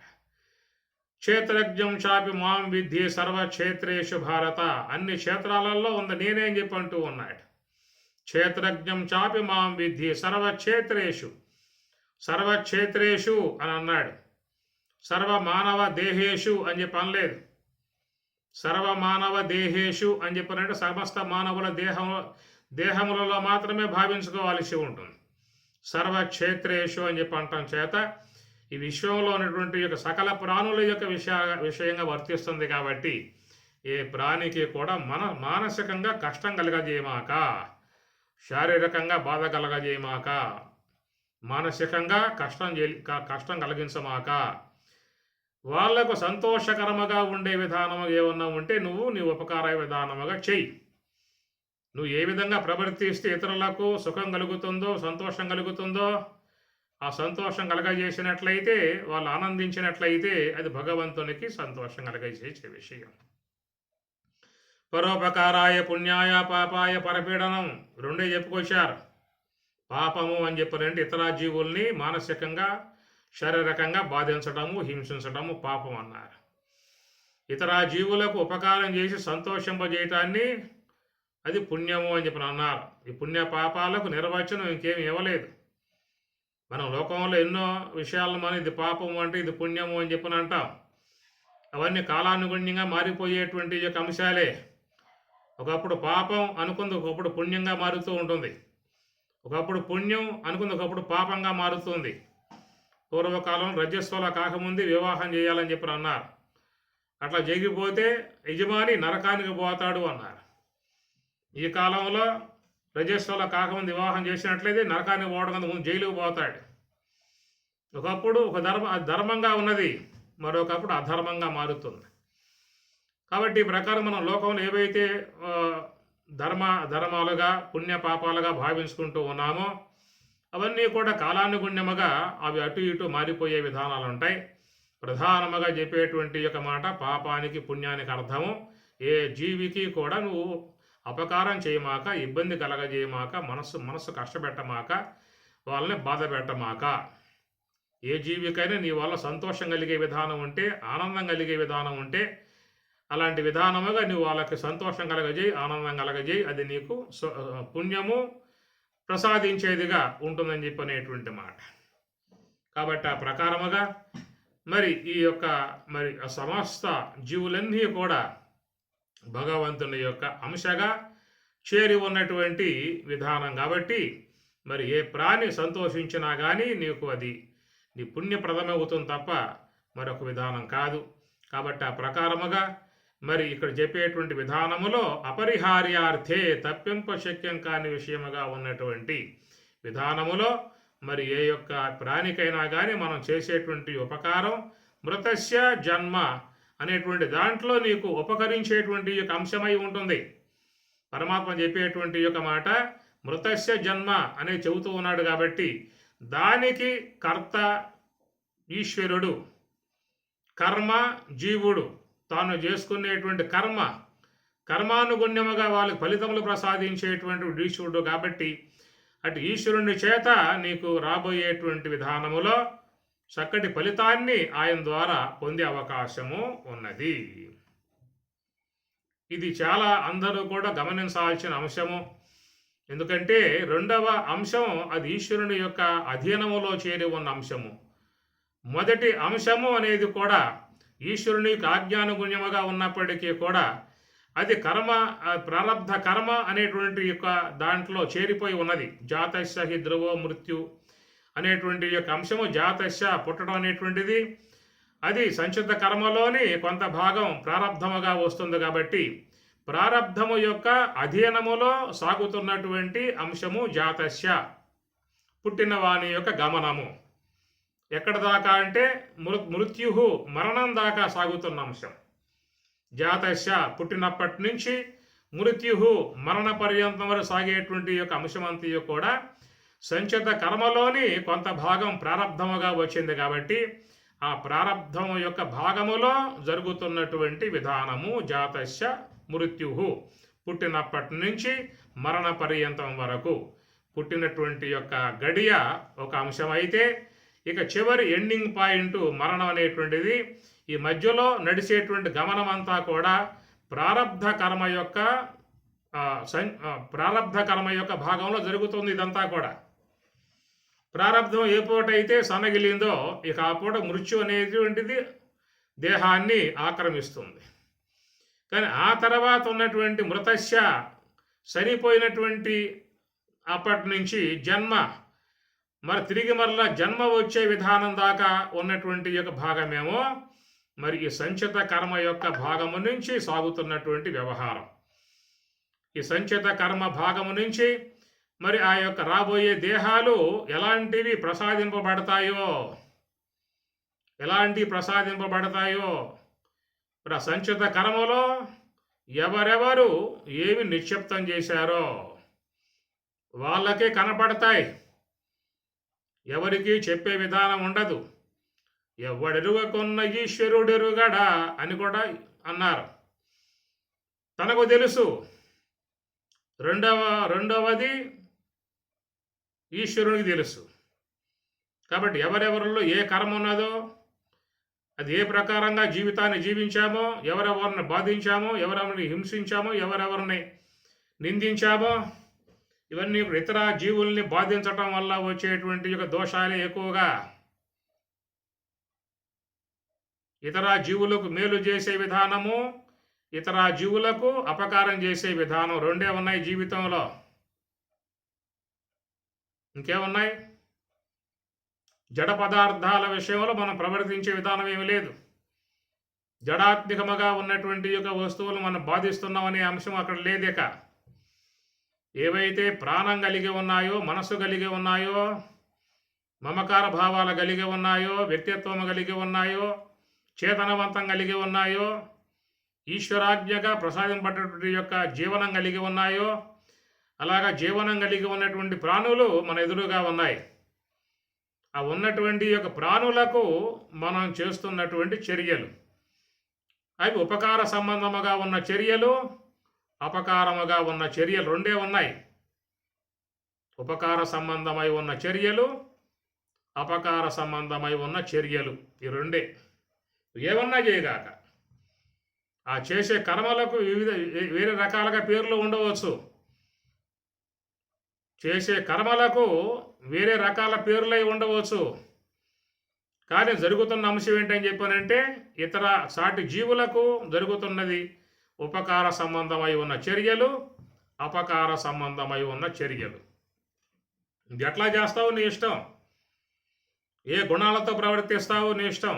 క్షేత్రజ్ఞం చాపి మాం విద్ధి సర్వక్షేత్రేషు భారత, అన్ని క్షేత్రాలలో ఉంది నేనేం చెప్పి అంటూ ఉన్నాడు. క్షేత్రజ్ఞం చాపి మాం విద్ధి సర్వక్షేత్రేషు అని అన్నాడు. సర్వమానవ దేహేషు అని చెప్పి అనలేదు. సర్వమానవ దేహేషు అని చెప్పినట్టు సమస్త మానవుల దేహములలో మాత్రమే భావించుకోవాల్సి ఉంటుంది. సర్వక్షేత్రేషు అని చెప్పి అంటాం చేత ఈ విశ్వంలో ఉన్నటువంటి యొక్క సకల ప్రాణుల యొక్క విషయంగా వర్తిస్తుంది. కాబట్టి ఏ ప్రాణికి కూడా మానసికంగా కష్టం కలగజేయమాక, శారీరకంగా బాధ కలగజేయమాక, మానసికంగా కష్టం కలిగించమాక. వాళ్లకు సంతోషకరముగా ఉండే విధానము ఏమన్నా ఉంటే నీ ఉపకార విధానముగా చెయ్యి. నువ్వు ఏ విధంగా ప్రవర్తిస్తే ఇతరులకు సుఖం కలుగుతుందో, సంతోషం కలుగుతుందో, ఆ సంతోషం కలగజేసినట్లయితే, వాళ్ళు ఆనందించినట్లయితే అది భగవంతునికి సంతోషం కలగజేసే విషయం. పరోపకారాయ పుణ్యాయ పాపాయ పరపీడనం రెండే చెప్పుకొచ్చారు. పాపము అని చెప్పారంటే ఇతర జీవుల్ని మానసికంగా శారీరకంగా బాధించడము, హింసించడము పాపం అన్నారు. ఇతర జీవులకు ఉపకారం చేసి సంతోషింపజేయటాన్ని అది పుణ్యము అని చెప్పి అన్నారు. ఈ పుణ్య పాపాలకు నిర్వచనం ఇంకేమి ఇవ్వలేదు. మనం లోకంలో ఎన్నో విషయాలను మనం ఇది పాపము అంటే ఇది పుణ్యము అని చెప్పని అంటాం. అవన్నీ కాలానుగుణ్యంగా మారిపోయేటువంటి యొక్క అంశాలే. ఒకప్పుడు పాపం అనుకుంది ఒకప్పుడు పుణ్యంగా మారుతూ ఉంటుంది. ఒకప్పుడు పుణ్యం అనుకుంది ఒకప్పుడు పాపంగా మారుతుంది. పూర్వకాలం రజస్వల కాకముందు వివాహం చేయాలని చెప్పి అన్నారు. అట్లా జరిగిపోతే యజమాని నరకానికి పోతాడు అన్నారు. ఈ కాలంలో రజస్వల కాకముందు వివాహం చేసినట్లయితే నరకానికి పోవడం ముందు జైలుకు పోతాడు. ఒకప్పుడు ఒక ధర్మంగా ఉన్నది, మరొకప్పుడు అధర్మంగా కాబట్టి ఈ ప్రకారం మనం లోకంలో ఏవైతే ధర్మాలుగా పుణ్య పాపాలుగా భావించుకుంటూ ఉన్నామో అవన్నీ కూడా కాలానుగుణ్యముగా అవి అటు ఇటు మారిపోయే విధానాలు ఉంటాయి. ప్రధానముగా చెప్పేటువంటి యొక్క మాట పాపానికి పుణ్యానికి అర్థము ఏ జీవికి కూడా నువ్వు అపకారం చేయమాక, ఇబ్బంది కలగజేయమాక, మనస్సు కష్టపెట్టమాక, వాళ్ళని బాధ పెట్టమాక. ఏ జీవికైనా నీ వల్ల సంతోషం కలిగే విధానం ఉంటే, ఆనందం కలిగే విధానం ఉంటే అలాంటి విధానముగా నువ్వు వాళ్ళకి సంతోషం కలగజేయి, ఆనందం కలగజేయి. అది నీకు పుణ్యము ప్రసాదించేదిగా ఉంటుందని చెప్పనేటువంటి మాట. కాబట్టి ఆ ప్రకారముగా మరి ఈ యొక్క మరి సమస్త జీవులన్నీ కూడా భగవంతుని యొక్క అంశగా చేరి ఉన్నటువంటి విధానం. కాబట్టి మరి ఏ ప్రాణి సంతోషించినా కానీ నీకు అది నీ పుణ్యప్రదమవుతుంది తప్ప మరొక విధానం కాదు. కాబట్టి ఆ ప్రకారముగా మరి ఇక్కడ చెప్పేటువంటి విధానములో అపరిహార్యార్థే తప్పింప శక్యం కాని విషయముగా ఉన్నటువంటి విధానములో మరి ఏ యొక్క ప్రాణికైనా కానీ మనం చేసేటువంటి ఉపకారం మృతస్య జన్మ అనేటువంటి దాంట్లో నీకు ఉపకరించేటువంటి యొక్క అంశమై ఉంటుంది. పరమాత్మ చెప్పేటువంటి యొక్క మాట మృతస్య జన్మ అనే చెబుతూ ఉన్నాడు. కాబట్టి దానికి కర్త ఈశ్వరుడు, కర్మ జీవుడు, తాను చేసుకునేటువంటి కర్మానుగుణ్యముగా వాళ్ళకి ఫలితములు ప్రసాదించేటువంటి ఈశ్వరుడు. కాబట్టి అటు ఈశ్వరుని చేత నీకు రాబోయేటువంటి విధానములో చక్కటి ఫలితాన్ని ఆయన ద్వారా పొందే అవకాశము ఉన్నది. ఇది చాలా అందరూ కూడా గమనించాల్సిన అంశము. ఎందుకంటే రెండవ అంశం అది ఈశ్వరుని యొక్క అధీనములో చేరి ఉన్న అంశము. మొదటి అంశము అనేది కూడా ఈశ్వరునికి ఆజ్ఞానుగుణ్యముగా ఉన్నప్పటికీ కూడా అది ప్రారబ్ధ కర్మ అనేటువంటి యొక్క దాంట్లో చేరిపోయి ఉన్నది. జాతస్య హి ధ్రువో మృత్యు అనేటువంటి యొక్క అంశము, జాతస్య పుట్టడం అనేటువంటిది అది సంచిత కర్మలోని కొంత భాగం ప్రారబ్ధముగా వస్తుంది. కాబట్టి ప్రారబ్ధము యొక్క అధీనములో సాగుతున్నటువంటి అంశము జాతస్య, పుట్టిన వాని యొక్క గమనము. ఎక్కడ దాకా అంటే మృత్యు మరణం దాకా సాగుతున్న అంశం. జాతస్య పుట్టినప్పటి నుంచి మృత్యు మరణ పర్యంతం వరకు సాగేటువంటి యొక్క అంశమంతయు కూడా సంచిత కర్మలోని కొంత భాగం ప్రారబ్ధముగా వచ్చింది. కాబట్టి ఆ ప్రారబ్ధము యొక్క భాగములో జరుగుతున్నటువంటి విధానము జాతస్య మృత్యు, పుట్టినప్పటి నుంచి మరణ పర్యంతం వరకు పుట్టినటువంటి యొక్క గడియ ఒక అంశం అయితే, ఇక చివరి ఎండింగ్ పాయింట్ మరణం అనేటువంటిది. ఈ మధ్యలో నడిచేటువంటి గమనం అంతా కూడా ప్రారబ్ధ కర్మ యొక్క భాగంలో జరుగుతుంది. ఇదంతా కూడా ప్రారబ్ధం ఏ పూటైతే సన్నగిలిందో ఇక ఆ పూట మృత్యు అనేటువంటిది దేహాన్ని ఆక్రమిస్తుంది. కానీ ఆ తర్వాత ఉన్నటువంటి మృతస్య, చనిపోయినటువంటి అప్పటి నుంచి జన్మ, మరి తిరిగి మరలా జన్మ వచ్చే విధానం దాకా ఉన్నటువంటి యొక్క భాగమేమో మరి ఈ సంచిత కర్మ యొక్క భాగము నుంచి సాగుతున్నటువంటి వ్యవహారం. ఈ సంచిత కర్మ భాగము నుంచి మరి ఆ యొక్క రాబోయే దేహాలు ఎలాంటివి ప్రసాదింపబడతాయో మరి ఆ సంచిత కర్మలో ఎవరెవరు ఏమి నిక్షిప్తం చేశారో వాళ్ళకే కనపడతాయి. ఎవరికీ చెప్పే విధానం ఉండదు. ఎవడెరుగకున్న ఈశ్వరుడెరుగడా అని కూడా అన్నారు. తనకు తెలుసు. రెండవది ఈశ్వరునికి తెలుసు. కాబట్టి ఎవరెవరిలో ఏ కర్మ ఉన్నదో, అది ఏ ప్రకారంగా జీవితాన్ని జీవించామో, ఎవరెవరిని బాధించామో, ఎవరెవరిని హింసించామో, ఎవరెవరిని నిందించామో, ఇవన్నీ ఇతర జీవుల్ని బాధించటం వల్ల వచ్చేటువంటి యొక్క దోషాలే ఎక్కువగా. ఇతర జీవులకు మేలు చేసే విధానము, ఇతర జీవులకు అపకారం చేసే విధానం రెండే ఉన్నాయి జీవితంలో. ఇంకేమున్నాయి? జడ పదార్థాల విషయంలో మనం ప్రవర్తించే విధానం ఏమి లేదు. జడాత్మికముగా ఉన్నటువంటి యొక్క వస్తువులు మనం బాధిస్తున్నామనే అంశం అక్కడ లేదేక. ఏవైతే ప్రాణం కలిగి ఉన్నాయో, మనస్సు కలిగి ఉన్నాయో, మమకార భావాలు కలిగి ఉన్నాయో, వ్యక్తిత్వం కలిగి ఉన్నాయో, చేతనవంతం కలిగి ఉన్నాయో, ఈశ్వరాజ్ఞగా ప్రసాదింపబడినటువంటి యొక్క జీవనం కలిగి ఉన్నాయో, అలాగా జీవనం కలిగి ఉన్నటువంటి ప్రాణులు మన ఎదురుగా ఉన్నాయి. ఆ ఉన్నటువంటి యొక్క ప్రాణులకు మనం చేస్తున్నటువంటి చర్యలు అవి ఉపకార సంబంధముగా ఉన్న చర్యలు, అపకారముగా ఉన్న చర్యలు రెండే ఉన్నాయి. ఉపకార సంబంధమై ఉన్న చర్యలు, అపకార సంబంధమై ఉన్న చర్యలు, ఈ రెండే. ఏమన్నా చేయగాక ఆ చేసే కర్మలకు వేరే రకాలుగా పేర్లు ఉండవచ్చు. చేసే కర్మలకు వేరే రకాల పేర్లై ఉండవచ్చు. కానీ జరుగుతున్న అంశం ఏంటని చెప్పానంటే, ఇతర సాటి జీవులకు జరుగుతున్నది ఉపకార సంబంధమై ఉన్న చర్యలు, అపకార సంబంధమై ఉన్న చర్యలు. ఇది ఎట్లా చేస్తావు నీ ఇష్టం. ఏ గుణాలతో ప్రవర్తిస్తావు నీ ఇష్టం.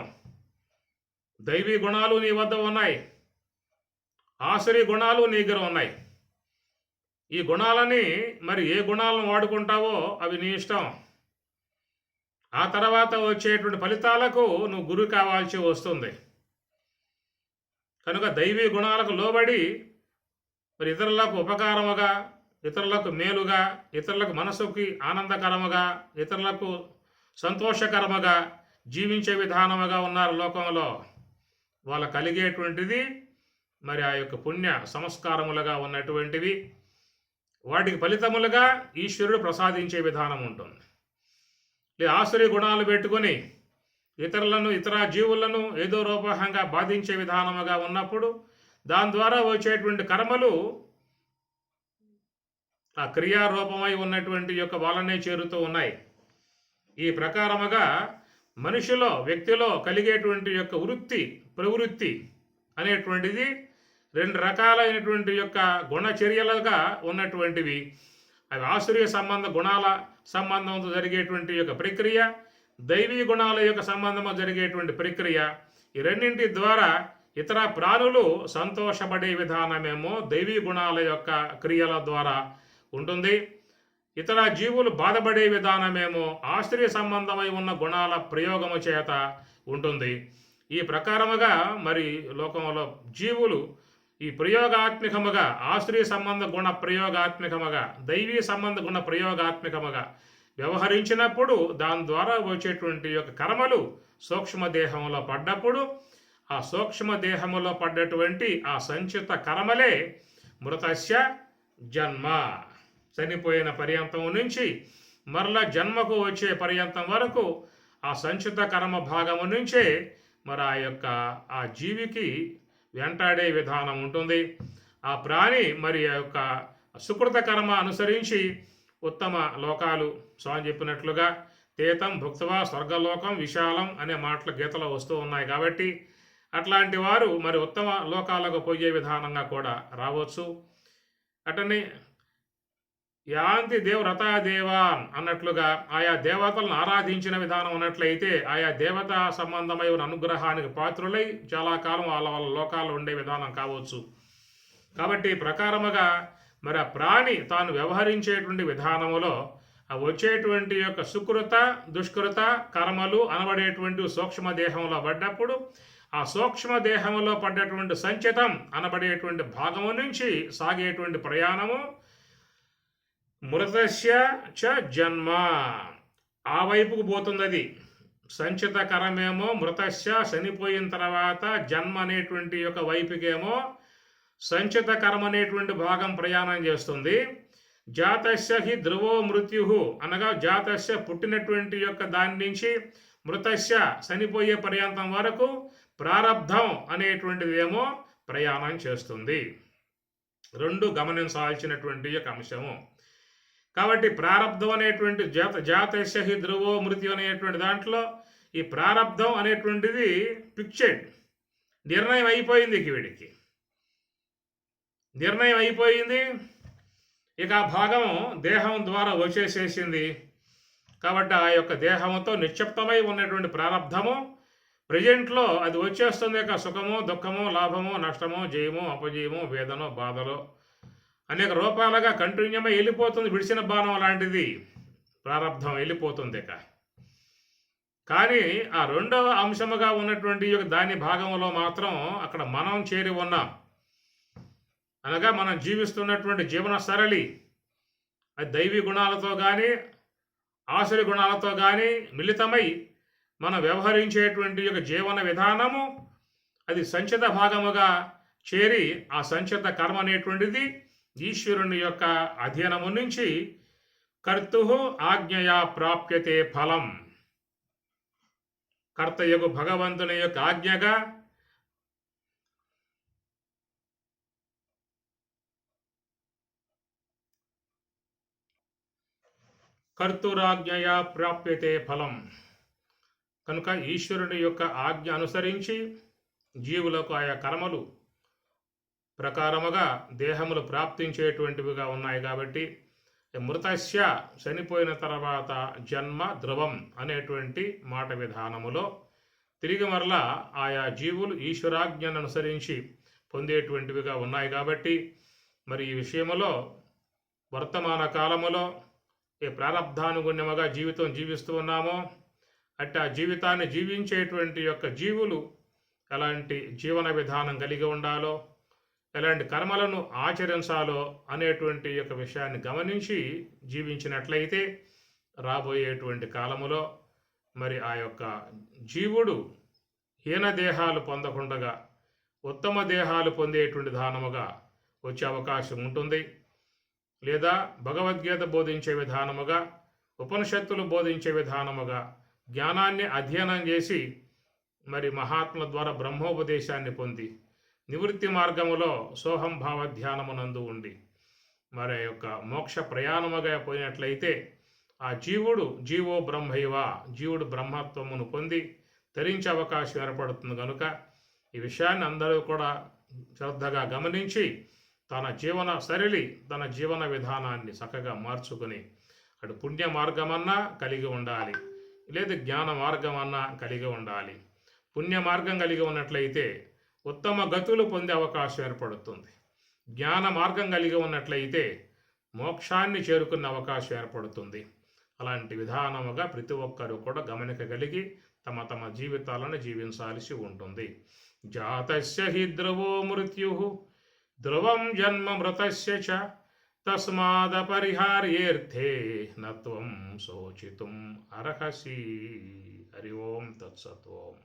దైవీ గుణాలు నీ వద్ద ఉన్నాయి, ఆసురీ గుణాలు నీ దగ్గర ఉన్నాయి. ఈ గుణాలని మరి ఏ గుణాలను వాడుకుంటావో అవి నీ ఇష్టం. ఆ తర్వాత వచ్చేటువంటి ఫలితాలకు నువ్వు గురి కావాల్సి వస్తుంది. కనుక దైవీ గుణాలకు లోబడి మరి ఇతరులకు ఉపకారముగా, ఇతరులకు మేలుగా, ఇతరులకు మనసుకి ఆనందకరముగా, ఇతరులకు సంతోషకరముగా జీవించే విధానముగా ఉన్నారు లోకంలో. వాళ్ళ కలిగేటువంటిది మరి ఆ యొక్క పుణ్య సంస్కారములుగా ఉన్నటువంటివి. వాటికి ఫలితములుగా ఈశ్వరుడు ప్రసాదించే విధానం ఉంటుంది. ఆసురీ గుణాలు పెట్టుకొని ఇతరులను, ఇతర జీవులను ఏదో రూపంగా బాధించే విధానముగా ఉన్నప్పుడు దాని ద్వారా వచ్చేటువంటి కర్మలు ఆ క్రియారూపమై ఉన్నటువంటి యొక్క వాళ్ళనే చేరుతూ ఉన్నాయి. ఈ ప్రకారముగా మనిషిలో, వ్యక్తిలో కలిగేటువంటి యొక్క ప్రవృత్తి అనేటువంటిది రెండు రకాలైనటువంటి యొక్క గుణచర్యలుగా ఉన్నటువంటివి. అవి ఆసురీ గుణాల సంబంధంతో జరిగేటువంటి యొక్క ప్రక్రియ, దైవీ గుణాల యొక్క సంబంధంతో జరిగేటువంటి ప్రక్రియ. ఈ రెండింటి ద్వారా ఇతర ప్రాణులు సంతోషపడే విధానమేమో దైవీ గుణాల యొక్క క్రియల ద్వారా ఉంటుంది. ఇతర జీవులు బాధపడే విధానమేమో ఆశ్రయ సంబంధమై ఉన్న గుణాల ప్రయోగము చేత ఉంటుంది. ఈ ప్రకారముగా మరి లోకంలో జీవులు ఈ ప్రయోగాత్మకముగా, ఆశ్రయ సంబంధ గుణ ప్రయోగాత్మకముగా, దైవీ సంబంధ గుణ ప్రయోగాత్మకముగా వ్యవహరించినప్పుడు దాని ద్వారా వచ్చేటువంటి యొక్క కర్మలు సూక్ష్మదేహంలో పడ్డప్పుడు ఆ సూక్ష్మదేహములో పడ్డటువంటి ఆ సంచిత కర్మలే మృతస్య జన్మ, చనిపోయిన పర్యంతం నుంచి మరలా జన్మకు వచ్చే పర్యంతం వరకు ఆ సంచిత కర్మ భాగము నుంచే మరి ఆ యొక్క ఆ జీవికి వెంటాడే విధానం ఉంటుంది. ఆ ప్రాణి మరి ఆ యొక్క సుకృత కర్మ అనుసరించి ఉత్తమ లోకాలు, స్వామి చెప్పినట్లుగా తేతం భుక్తవా స్వర్గలోకం విశాలం అనే మాటలు గీతలో వస్తూ ఉన్నాయి. కాబట్టి అట్లాంటి వారు మరి ఉత్తమ లోకాలకు పోయే విధానంగా కూడా రావచ్చు. అటని యాంతి దేవరతా దేవాన్ అన్నట్లుగా ఆయా దేవతలను ఆరాధించిన విధానం ఉన్నట్లయితే ఆయా దేవతా సంబంధమై ఉన్న అనుగ్రహానికి పాత్రులై చాలా కాలం వాళ్ళ లోకాల్లో ఉండే విధానం కావచ్చు. కాబట్టి ప్రకారముగా మరి ఆ ప్రాణి తాను వ్యవహరించేటువంటి విధానములో ఆ వచ్చేటువంటి యొక్క సుకృత దుష్కృత కర్మలు అనబడేటువంటి సూక్ష్మదేహంలో పడ్డప్పుడు ఆ సూక్ష్మదేహంలో పడ్డటువంటి సంచితం అనబడేటువంటి భాగము నుంచి సాగేటువంటి ప్రయాణము మృతస్య చ జన్మ, ఆ వైపుకు పోతుంది అది. సంచిత కరమేమో మృతస్య, చనిపోయిన తర్వాత జన్మ అనేటువంటి యొక్క వైపుకేమో సంచిత కర్మ అనేటువంటి భాగం ప్రయాణం చేస్తుంది. జాతస్య హి ధ్రువో మృత్యు, అనగా జాతస్య పుట్టినటువంటి యొక్క దాని నుంచి మృతస్య చనిపోయే పర్యంతం వరకు ప్రారబ్ధం అనేటువంటిది ఏమో ప్రయాణం చేస్తుంది. రెండు గమనించాల్సినటువంటి యొక్క అంశము. కాబట్టి ప్రారబ్ధం అనేటువంటి జాతస్య హి ధ్రువో మృత్యు అనేటువంటి దాంట్లో ఈ ప్రారబ్ధం అనేటువంటిది ఫిక్స్డ్, నిర్ణయం అయిపోయింది. వీడికి నిర్ణయం అయిపోయింది. ఇక ఆ భాగం దేహం ద్వారా వచ్చేసేసింది. కాబట్టి ఆ యొక్క దేహంతో నిక్షిప్తమై ఉన్నటువంటి ప్రారబ్ధము ప్రజెంట్లో అది వచ్చేస్తుంది. ఇక సుఖము, దుఃఖము, లాభము, నష్టము, జయము, అపజయము, వేదన, బాధలు అనేక రూపాలుగా కంటిన్యూమై వెళ్ళిపోతుంది. విడిచిన బాణం లాంటిది ప్రారబ్ధం వెళ్ళిపోతుంది. ఇక కానీ ఆ రెండవ అంశముగా ఉన్నటువంటి దాని భాగంలో మాత్రం అక్కడ మనం చేరి ఉన్నాం. అనగా మనం జీవిస్తున్నటువంటి జీవన సరళి అది దైవీ గుణాలతో కానీ ఆసురి గుణాలతో కానీ మిళితమై మనం వ్యవహరించేటువంటి జీవన విధానము అది సంచిత భాగముగా చేరి ఆ సంచిత కర్మ అనేటువంటిది ఈశ్వరుని యొక్క అధీనము నుంచి కర్తు ఆజ్ఞయా ప్రాప్యతే ఫలం, కర్తయగు భగవంతుని యొక్క ఆజ్ఞగా కర్తురాజ్ఞయా ప్రాప్యతే ఫలం. కనుక ఈశ్వరుని యొక్క ఆజ్ఞ అనుసరించి జీవులకు ఆయా కర్మలు ప్రకారముగా దేహములు ప్రాప్తించేటువంటివిగా ఉన్నాయి. కాబట్టి మృతస్య చనిపోయిన తర్వాత జన్మ ధ్రువం అనేటువంటి మాట విధానములో తిరిగి మరలా ఆయా జీవులు ఈశ్వరాజ్ఞను అనుసరించి పొందేటువంటివిగా ఉన్నాయి. కాబట్టి మరి ఈ విషయములో వర్తమాన కాలములో ఏ ప్రారబ్ధానుగుణ్యముగా జీవితం జీవిస్తూ ఉన్నామో అట్టి ఆ జీవితాన్ని జీవించేటువంటి యొక్క జీవులు ఎలాంటి జీవన విధానం కలిగి ఉండాలో, ఎలాంటి కర్మలను ఆచరించాలో అనేటువంటి యొక్క విషయాన్ని గమనించి జీవించినట్లయితే రాబోయేటువంటి కాలములో మరి ఆ యొక్క జీవుడు హీన దేహాలు పొందకుండా ఉత్తమ దేహాలు పొందేటువంటి విధానముగా వచ్చే అవకాశం ఉంటుంది. లేదా భగవద్గీత బోధించే విధానముగా, ఉపనిషత్తులు బోధించే విధానముగా జ్ఞానాన్ని అధ్యయనం చేసి మరి మహాత్ముల ద్వారా బ్రహ్మోపదేశాన్ని పొంది నివృత్తి మార్గములో సోహం భావ ధ్యానమునందు ఉండి మరి యొక్క మోక్ష ప్రయాణముగా పోయినట్లయితే ఆ జీవో బ్రహ్మైవ, జీవుడు బ్రహ్మత్వమును పొంది ధరించే అవకాశం ఏర్పడుతుంది. కనుక ఈ విషయాన్ని అందరూ కూడా శ్రద్ధగా గమనించి తన జీవన సరళి, తన జీవన విధానాన్ని చక్కగా మార్చుకుని అటు పుణ్య మార్గమన్నా కలిగి ఉండాలి, లేదా జ్ఞాన మార్గమన్నా కలిగి ఉండాలి. పుణ్య మార్గం కలిగి ఉన్నట్లయితే ఉత్తమ గతులు పొందే అవకాశం ఏర్పడుతుంది. జ్ఞాన మార్గం కలిగి ఉన్నట్లయితే మోక్షాన్ని చేరుకునే అవకాశం ఏర్పడుతుంది. అలాంటి విధానముగా ప్రతి ఒక్కరూ కూడా గమనికగలిగి తమ తమ జీవితాలను జీవించాల్సి ఉంటుంది. జాతస్య హి ధ్రువో మృత్యు ధ్రువం జన్మ మృతస్య చ తస్మాదపరిహార్యేర్థే నత్వం శోచితుం అర్హసి. హరి ఓం తత్సత్. ఓం.